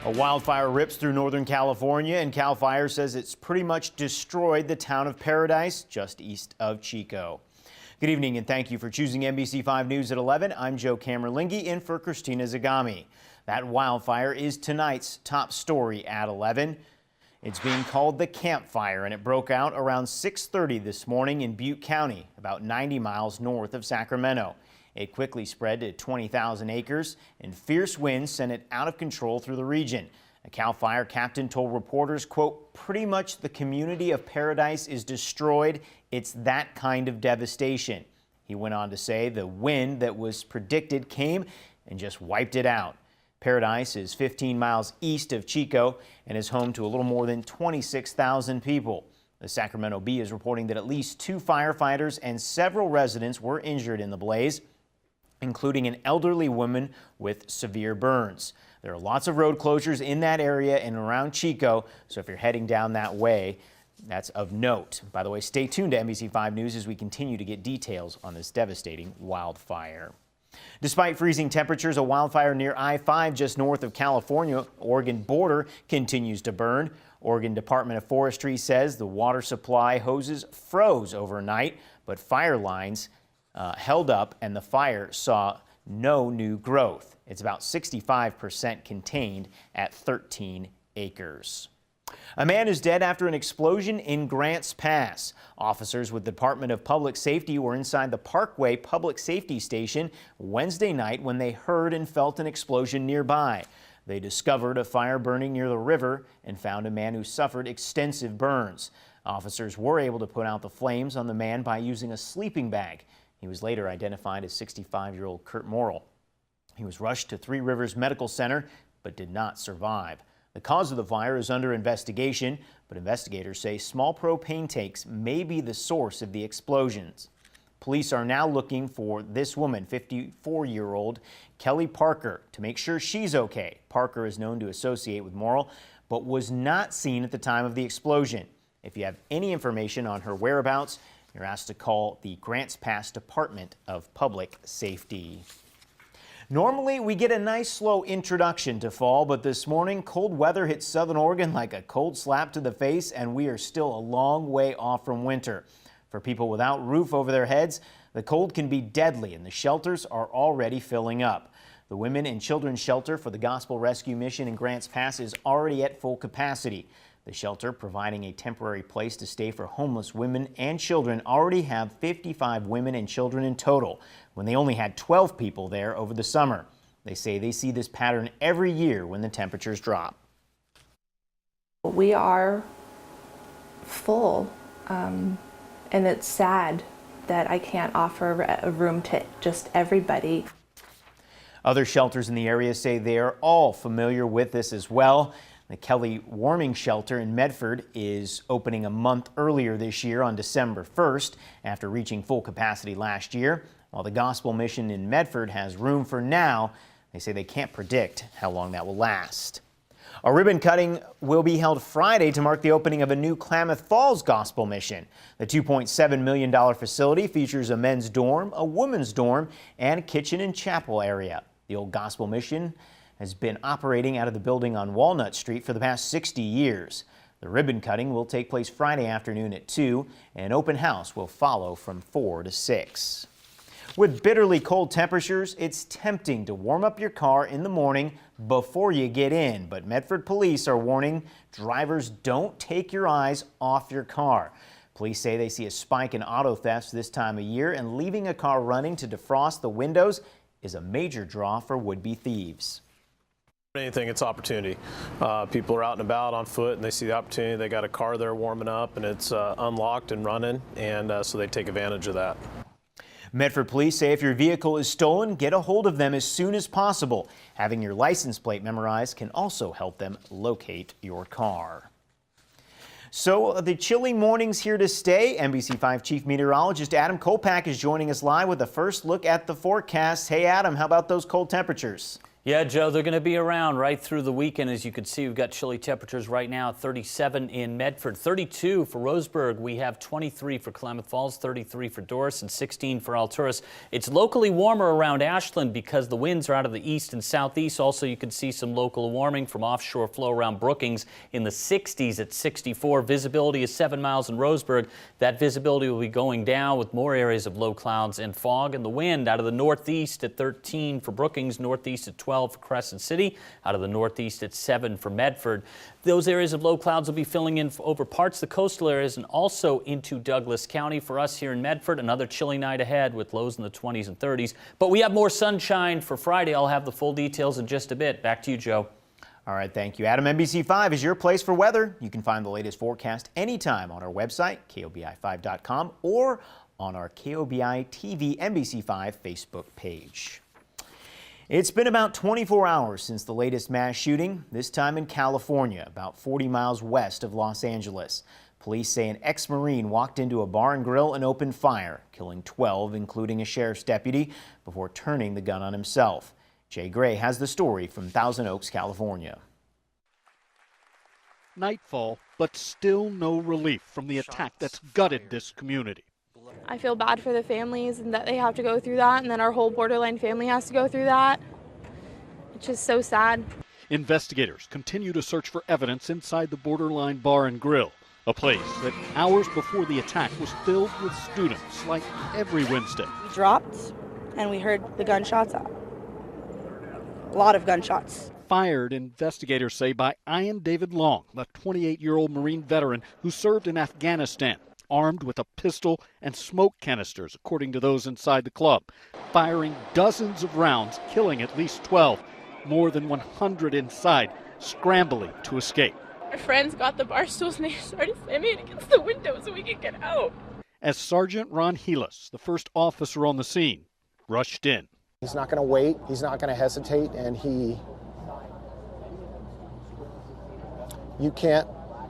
A wildfire rips through Northern California, and CAL FIRE says it's pretty much destroyed the town of Paradise just east of Chico. Good evening, and thank you for choosing NBC5 News at 11. I'm Joe Camerlingi in for Christina Zagami. That wildfire is tonight's top story at 11. It's being called the Camp Fire, and it broke out around 6:30 this morning in Butte County, about 90 miles north of Sacramento. It quickly spread to 20,000 acres, and fierce winds sent it out of control through the region. A CAL FIRE captain told reporters, quote, "Pretty much the community of Paradise is destroyed. It's that kind of devastation." He went on to say the wind that was predicted came and just wiped it out. Paradise is 15 miles east of Chico and is home to a little more than 26,000 people. The Sacramento Bee is reporting that at least 2 firefighters and several residents were injured in the blaze, including an elderly woman with severe burns. There are lots of road closures in that area and around Chico, so if you're heading down that way, that's of note. By the way, stay tuned to NBC5 News as we continue to get details on this devastating wildfire. Despite freezing temperatures, a wildfire near I-5 just north of California-Oregon border continues to burn. Oregon Department of Forestry says the water supply hoses froze overnight, but fire lines held up and the fire saw no new growth. It's about 65% contained at 13 acres. A man is dead after an explosion in Grants Pass. Officers with the Department of Public Safety were inside the Parkway Public Safety Station Wednesday night when they heard and felt an explosion nearby. They discovered a fire burning near the river and found a man who suffered extensive burns. Officers were able to put out the flames on the man by using a sleeping bag. He was later identified as 65-year-old Kurt Morrill. He was rushed to Three Rivers Medical Center but did not survive. The cause of the fire is under investigation, but investigators say small propane tanks may be the source of the explosions. Police are now looking for this woman, 54-year-old Kelly Parker, to make sure she's okay. Parker is known to associate with Morrill, but was not seen at the time of the explosion. If you have any information on her whereabouts, you're asked to call the Grants Pass Department of Public Safety. Normally, we get a nice slow introduction to fall, but this morning, cold weather hit southern Oregon like a cold slap to the face, and we are still a long way off from winter. For people without roof over their heads, the cold can be deadly, and the shelters are already filling up. The Women and Children's Shelter for the Gospel Rescue Mission in Grants Pass is already at full capacity. The shelter, providing a temporary place to stay for homeless women and children, already have 55 women and children in total, when they only had 12 people there over the summer. They say they see this pattern every year when the temperatures drop. We are full, and it's sad that I can't offer a room to just everybody. Other shelters in the area say they are all familiar with this as well. The Kelly Warming Shelter in Medford is opening a month earlier this year on December 1st after reaching full capacity last year. While the Gospel Mission in Medford has room for now, they say they can't predict how long that will last. A ribbon cutting will be held Friday to mark the opening of a new Klamath Falls Gospel Mission. The $2.7 million facility features a men's dorm, a women's dorm, and a kitchen and chapel area. The old Gospel Mission has been operating out of the building on Walnut Street for the past 60 years. The ribbon cutting will take place Friday afternoon at 2, and an open house will follow from 4 to 6. With bitterly cold temperatures, it's tempting to warm up your car in the morning before you get in, but Medford police are warning drivers don't take your eyes off your car. Police say they see a spike in auto thefts this time of year, and leaving a car running to defrost the windows is a major draw for would-be thieves. Anything, it's opportunity. People are out and about on foot and they see the opportunity. They got a car there warming up and it's unlocked and running, and so they take advantage of that. Medford police say if your vehicle is stolen, get a hold of them as soon as possible. Having your license plate memorized can also help them locate your car. So the chilly mornings here to stay. NBC5 Chief Meteorologist Adam Kolpak is joining us live with a first look at the forecast. Hey Adam, how about those cold temperatures? Yeah, Joe, they're going to be around right through the weekend. As you can see, we've got chilly temperatures right now, 37 in Medford, 32 for Roseburg. We have 23 for Klamath Falls, 33 for Doris, and 16 for Alturas. It's locally warmer around Ashland because the winds are out of the east and southeast. Also, you can see some local warming from offshore flow around Brookings in the 60s at 64. Visibility is 7 miles in Roseburg. That visibility will be going down with more areas of low clouds and fog. And the wind out of the northeast at 13 for Brookings, northeast at 12 for Crescent City, out of the northeast at 7 for Medford. Those areas of low clouds will be filling in over parts of the coastal areas and also into Douglas County. For us here in Medford, another chilly night ahead with lows in the 20s and 30s. But we have more sunshine for Friday. I'll have the full details in just a bit. Back to you, Joe. All right, thank you. Adam, NBC5 is your place for weather. You can find the latest forecast anytime on our website, KOBI5.com, or on our KOBI TV NBC5 Facebook page. It's been about 24 hours since the latest mass shooting, this time in California, about 40 miles west of Los Angeles. Police say an ex-Marine walked into a bar and grill and opened fire, killing 12, including a sheriff's deputy, before turning the gun on himself. Jay Gray has the story from Thousand Oaks, California. Nightfall, but still no relief from the attack that's gutted this community. I feel bad for the families and that they have to go through that, and then our whole borderline family has to go through that. It's just so sad. Investigators continue to search for evidence inside the Borderline Bar and Grill, a place that hours before the attack was filled with students like every Wednesday. We dropped and we heard the gunshots. A lot of gunshots. Fired, investigators say, by Ian David Long, a 28-year-old Marine veteran who served in Afghanistan, armed with a pistol and smoke canisters, according to those inside the club, firing dozens of rounds, killing at least 12, more than 100 inside, scrambling to escape. Our friends got the bar stools and they started slamming it against the window so we could get out. As Sergeant Ron Helis, the first officer on the scene, rushed in. He's not going to wait, he's not going to hesitate, and you can't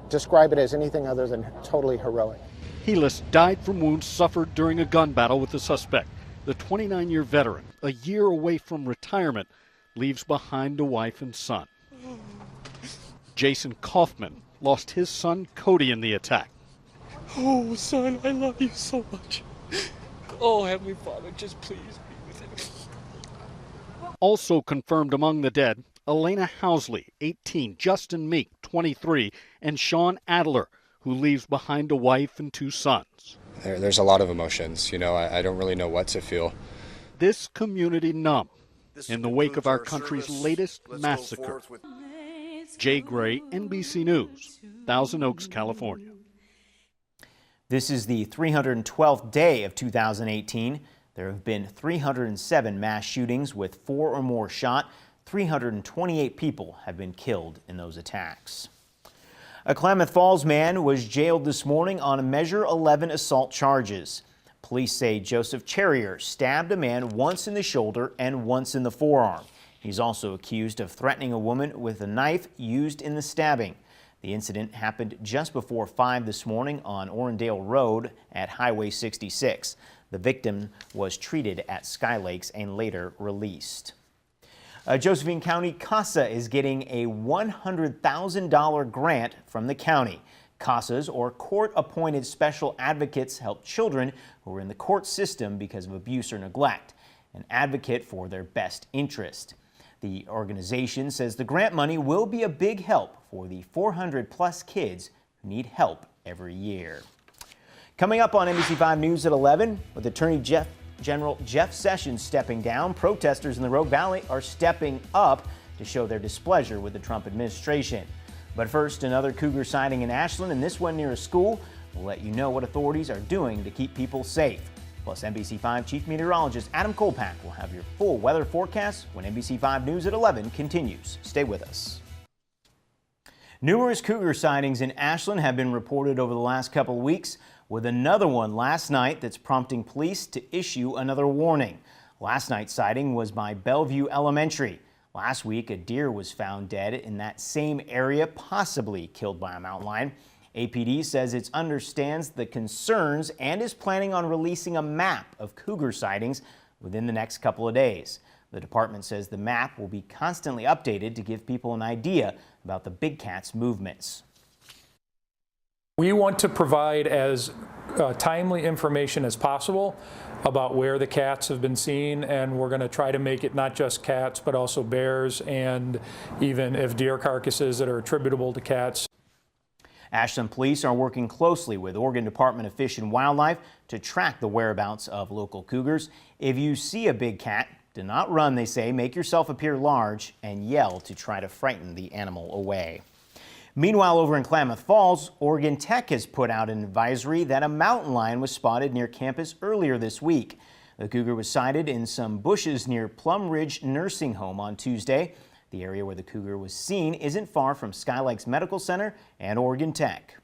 describe it as anything other than totally heroic. Helis died from wounds suffered during a gun battle with the suspect. The 29-year veteran, a year away from retirement, leaves behind a wife and son. Jason Kaufman lost his son Cody in the attack. Oh, son, I love you so much. Oh, Heavenly Father, just please be with him. Also confirmed among the dead, Elena Housley, 18, Justin Meek, 23, and Sean Adler, who leaves behind a wife and 2 sons. There's a lot of emotions. I don't really know what to feel. This community numb in the wake of our country's latest massacre. Jay Gray, NBC News, Thousand Oaks, California. This is the 312th day of 2018. There have been 307 mass shootings with 4 or more shot. 328 people have been killed in those attacks. A Klamath Falls man was jailed this morning on Measure 11 assault charges. Police say Joseph Cherrier stabbed a man once in the shoulder and once in the forearm. He's also accused of threatening a woman with a knife used in the stabbing. The incident happened just before 5 this morning on Orendale Road at Highway 66. The victim was treated at Sky Lakes and later released. Josephine County CASA is getting a $100,000 grant from the county. CASAs, or court-appointed special advocates, help children who are in the court system because of abuse or neglect and advocate for their best interest. The organization says the grant money will be a big help for the 400-plus kids who need help every year. Coming up on NBC5 News at 11, with Attorney General Jeff Sessions stepping down, protesters in the Rogue Valley are stepping up to show their displeasure with the Trump administration. But first, another cougar sighting in Ashland, and this one near a school. We'll let you know what authorities are doing to keep people safe. Plus, NBC5 Chief Meteorologist Adam Kolpak will have your full weather forecast when NBC5 News at 11 continues. Stay with us. Numerous cougar sightings in Ashland have been reported over the last couple of weeks, with another one last night that's prompting police to issue another warning. Last night's sighting was by Bellevue Elementary. Last week, a deer was found dead in that same area, possibly killed by a mountain lion. APD says it understands the concerns and is planning on releasing a map of cougar sightings within the next couple of days. The department says the map will be constantly updated to give people an idea about the big cat's movements. We want to provide as timely information as possible about where the cats have been seen, and we're going to try to make it not just cats but also bears and even if deer carcasses that are attributable to cats. Ashland police are working closely with Oregon Department of Fish and Wildlife to track the whereabouts of local cougars. If you see a big cat, do not run, they say. Make yourself appear large and yell to try to frighten the animal away. Meanwhile, over in Klamath Falls, Oregon Tech has put out an advisory that a mountain lion was spotted near campus earlier this week. The cougar was sighted in some bushes near Plum Ridge Nursing Home on Tuesday. The area where the cougar was seen isn't far from Sky Lakes Medical Center and Oregon Tech.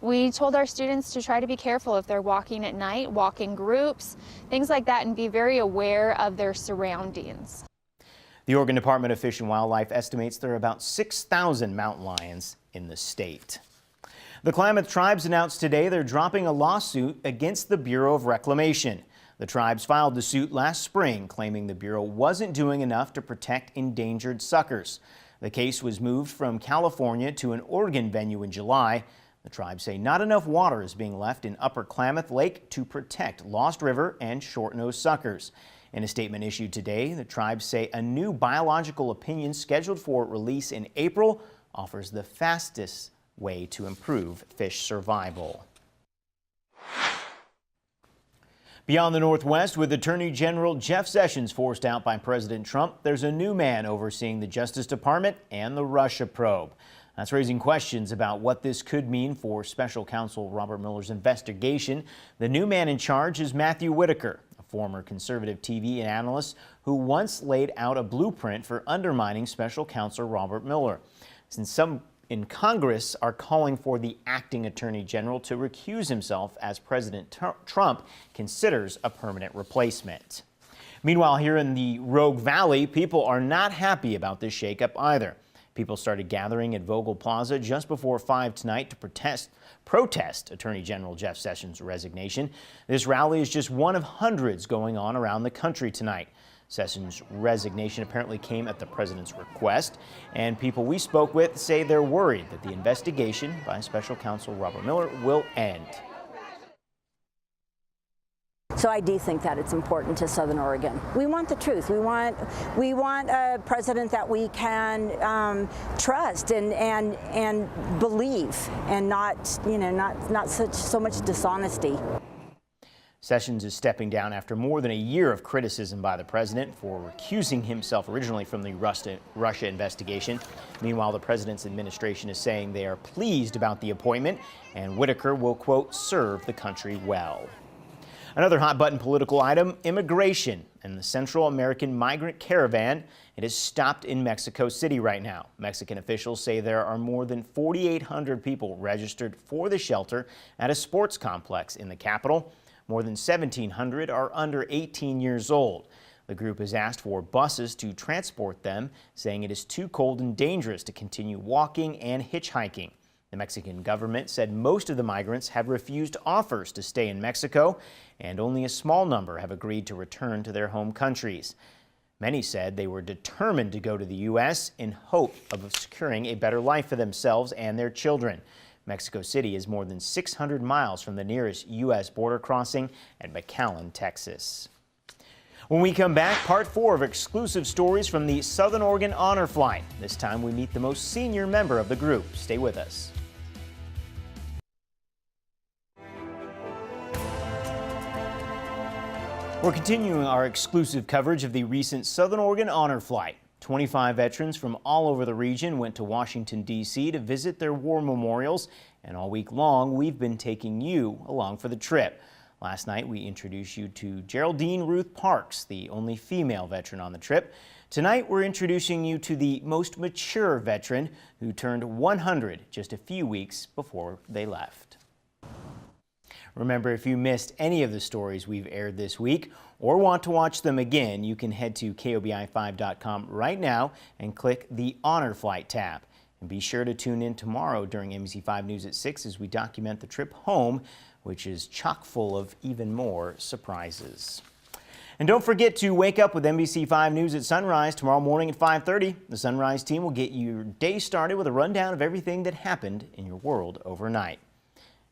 We told our students to try to be careful if they're walking at night, walk in groups, things like that, and be very aware of their surroundings. The Oregon Department of Fish and Wildlife estimates there are about 6,000 mountain lions in the state. The Klamath tribes announced today they're dropping a lawsuit against the Bureau of Reclamation. The tribes filed the suit last spring, claiming the Bureau wasn't doing enough to protect endangered suckers. The case was moved from California to an Oregon venue in July. The tribes say not enough water is being left in Upper Klamath Lake to protect Lost River and short-nosed suckers. In a statement issued today, the tribes say a new biological opinion scheduled for release in April offers the fastest way to improve fish survival. Beyond the Northwest, with Attorney General Jeff Sessions forced out by President Trump, there's a new man overseeing the Justice Department and the Russia probe. That's raising questions about what this could mean for Special Counsel Robert Mueller's investigation. The new man in charge is Matthew Whitaker, a former conservative TV analyst who once laid out a blueprint for undermining Special Counsel Robert Mueller. Since some in Congress are calling for the acting Attorney General to recuse himself as President Trump considers a permanent replacement. Meanwhile, here in the Rogue Valley, people are not happy about this shakeup either. People started gathering at Vogel Plaza just before 5 tonight to protest Attorney General Jeff Sessions' resignation. This rally is just one of hundreds going on around the country tonight. Sessions' resignation apparently came at the president's request, and people we spoke with say they're worried that the investigation by Special Counsel Robert Mueller will end. So I do think that it's important to Southern Oregon. We want the truth. We want a president that we can trust and believe, and not so much dishonesty. Sessions is stepping down after more than a year of criticism by the president for recusing himself originally from the Russia investigation. Meanwhile, the president's administration is saying they are pleased about the appointment, and Whitaker will, quote, serve the country well. Another hot-button political item, immigration and the Central American migrant caravan. It is stopped in Mexico City right now. Mexican officials say there are more than 4,800 people registered for the shelter at a sports complex in the capital. More than 1,700 are under 18 years old. The group has asked for buses to transport them, saying it is too cold and dangerous to continue walking and hitchhiking. The Mexican government said most of the migrants have refused offers to stay in Mexico, and only a small number have agreed to return to their home countries. Many said they were determined to go to the U.S. in hope of securing a better life for themselves and their children. Mexico City is more than 600 miles from the nearest U.S. border crossing at McAllen, Texas. When we come back, part 4 of exclusive stories from the Southern Oregon Honor Flight. This time we meet the most senior member of the group. Stay with us. We're continuing our exclusive coverage of the recent Southern Oregon Honor Flight. 25 veterans from all over the region went to Washington, D.C. to visit their war memorials, and all week long we've been taking you along for the trip. Last night we introduced you to Geraldine Ruth Parks, the only female veteran on the trip. Tonight we're introducing you to the most mature veteran who turned 100 just a few weeks before they left. Remember, if you missed any of the stories we've aired this week or want to watch them again, you can head to KOBI5.com right now and click the Honor Flight tab. And be sure to tune in tomorrow during NBC5 News at 6 as we document the trip home, which is chock full of even more surprises. And don't forget to wake up with NBC5 News at sunrise tomorrow morning at 5:30. The Sunrise team will get your day started with a rundown of everything that happened in your world overnight.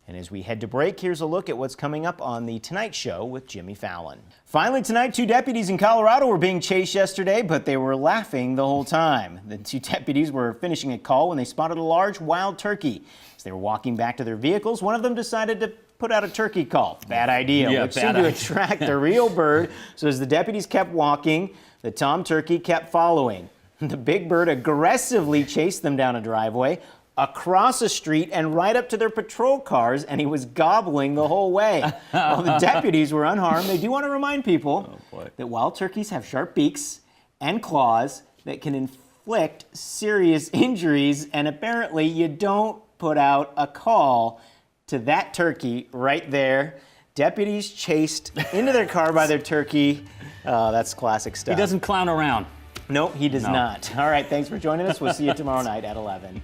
And as we head to break, here's a look at what's coming up on The Tonight Show with Jimmy Fallon. Finally tonight, 2 deputies in Colorado were being chased yesterday, but they were laughing the whole time. The 2 deputies were finishing a call when they spotted a large wild turkey. As they were walking back to their vehicles, one of them decided to put out a turkey call. Bad idea, which seemed to attract the real bird. So as the deputies kept walking, the tom turkey kept following. The big bird aggressively chased them down a driveway, across a street, and right up to their patrol cars, and he was gobbling the whole way. While the deputies were unharmed, they do want to remind people that wild turkeys have sharp beaks and claws that can inflict serious injuries, and apparently you don't put out a call to that turkey right there. Deputies chased into their car by their turkey. That's classic stuff. He doesn't clown around. Nope, he does not. All right, thanks for joining us. We'll see you tomorrow night at 11.